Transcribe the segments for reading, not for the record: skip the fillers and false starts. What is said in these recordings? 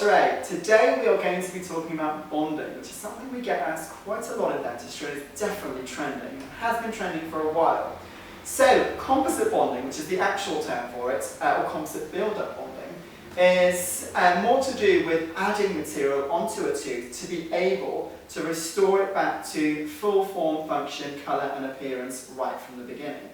Dr. A. Today we are going to be talking about bonding, which is something we get asked quite a lot in dentistry and is definitely trending, and has been trending for a while. So, composite bonding, which is the actual term for it, or composite build-up bonding, is more to do with adding material onto a tooth to be able to restore it back to full form, function, colour and appearance right from the beginning.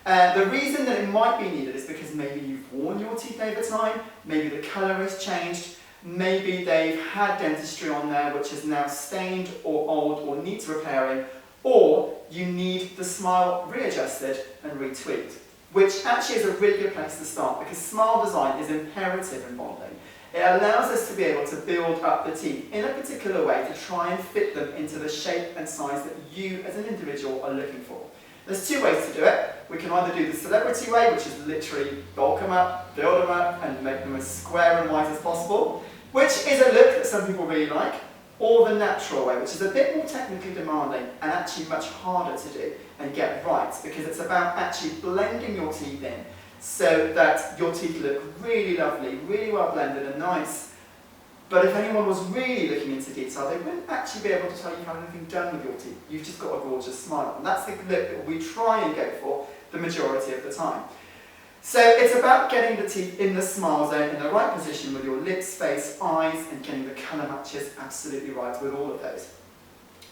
The reason that it might be needed is because maybe you've worn your teeth over time, maybe the colour has changed, maybe they've had dentistry on there which is now stained or old or needs repairing, or you need the smile readjusted and retweaked, which actually is a really good place to start because smile design is imperative in bonding. It allows us to be able to build up the teeth in a particular way to try and fit them into the shape and size that you as an individual are looking for. There's two ways to do it. We can either do the celebrity way, which is literally bulk them up, build them up, and make them as square and white as possible, which is a look that some people really like, or the natural way, which is a bit more technically demanding and actually much harder to do and get right, because it's about actually blending your teeth in so that your teeth look really lovely, really well blended and nice. But if anyone was really looking into detail, they wouldn't actually be able to tell you how anything done with your teeth. You've just got a gorgeous smile. And that's the look that we try and go for the majority of the time. So it's about getting the teeth in the smile zone, in the right position with your lips, face, eyes, and getting the colour matches absolutely right with all of those.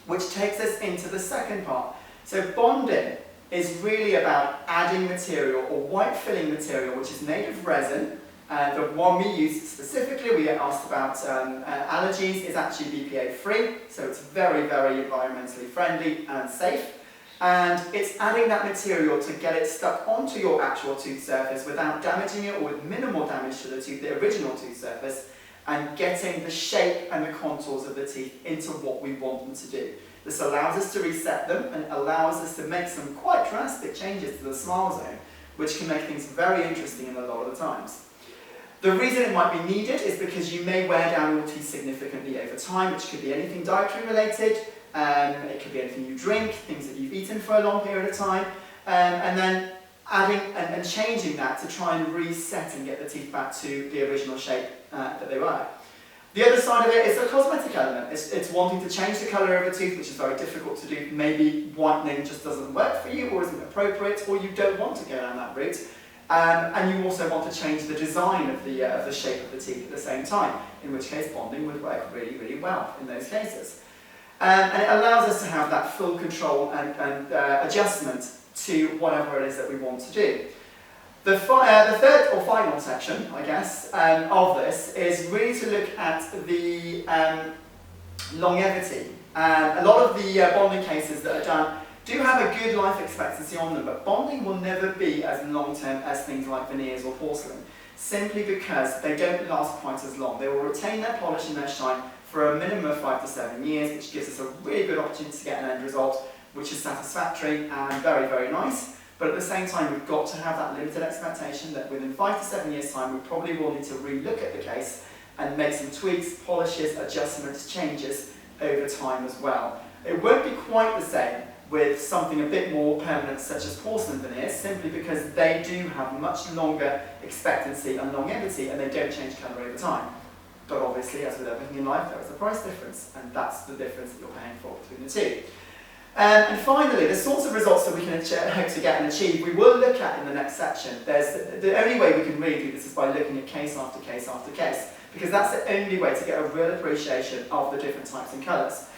Which takes us into the second part. So bonding is really about adding material or white filling material, which is made of resin. The one we use specifically, we get asked about allergies, is actually BPA free, so it's very, very environmentally friendly and safe. And it's adding that material to get it stuck onto your actual tooth surface without damaging it or with minimal damage to the tooth, the original tooth surface, and getting the shape and the contours of the teeth into what we want them to do. This allows us to reset them and allows us to make some quite drastic changes to the smile zone, which can make things very interesting in a lot of the times. The reason it might be needed is because you may wear down your teeth significantly over time, which could be anything dietary related, it could be anything you drink, things that you've eaten for a long period of time, and then adding and changing that to try and reset and get the teeth back to the original shape that they were. The other side of it is the cosmetic element. It's wanting to change the colour of a tooth, which is very difficult to do. Maybe whitening just doesn't work for you or isn't appropriate, or you don't want to go down that route. And you also want to change the design of the shape of the teeth at the same time, in which case bonding would work really, really well in those cases. And it allows us to have that full control and adjustment to whatever it is that we want to do. The third or final section, I guess, of this is really to look at the longevity. A lot of the bonding cases that are done do have a good life expectancy on them, but bonding will never be as long-term as things like veneers or porcelain, simply because they don't last quite as long. They will retain their polish and their shine for a minimum of 5 to 7 years, which gives us a really good opportunity to get an end result which is satisfactory and very, very nice. But at the same time, we've got to have that limited expectation that within 5 to 7 years' time, we probably will need to re-look at the case and make some tweaks, polishes, adjustments, changes over time as well. It won't be quite the same with something a bit more permanent such as porcelain veneers, simply because they do have much longer expectancy and longevity and they don't change colour over time. But obviously, as with everything in life, there is a price difference, and that's the difference that you're paying for between the two. And finally, the sorts of results that we can hope to get and achieve, we will look at in the next section. The only way we can really do this is by looking at case after case after case, because that's the only way to get a real appreciation of the different types and colours.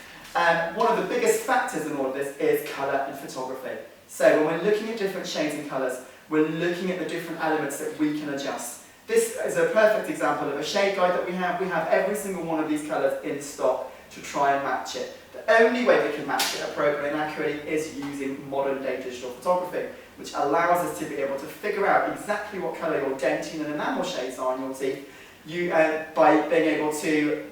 One of the biggest factors in all of this is colour and photography. So when we're looking at different shades and colours, we're looking at the different elements that we can adjust. This is a perfect example of a shade guide that we have. We have every single one of these colours in stock to try and match it. The only way we can match it appropriately and accurately is using modern day digital photography, which allows us to be able to figure out exactly what colour your dentine and enamel shades are on your teeth by being able to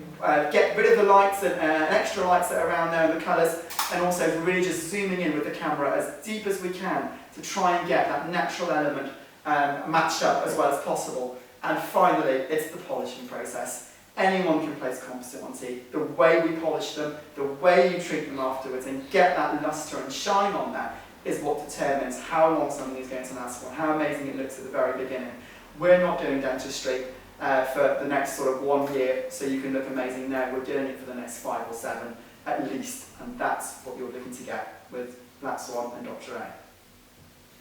get rid of the lights and extra lights that are around there and the colours, and also really just zooming in with the camera as deep as we can to try and get that natural element matched up as well as possible. And finally, it's the polishing process. Anyone can place composite on teeth. The way we polish them, the way you treat them afterwards and get that lustre and shine on that is what determines how long something is going to last for and how amazing it looks at the very beginning. We're not doing dentistry for the next sort of 1 year, so you can look amazing now. We're doing it for the next 5 or 7 at least, and that's what you're looking to get with Black Swan and Dr. A.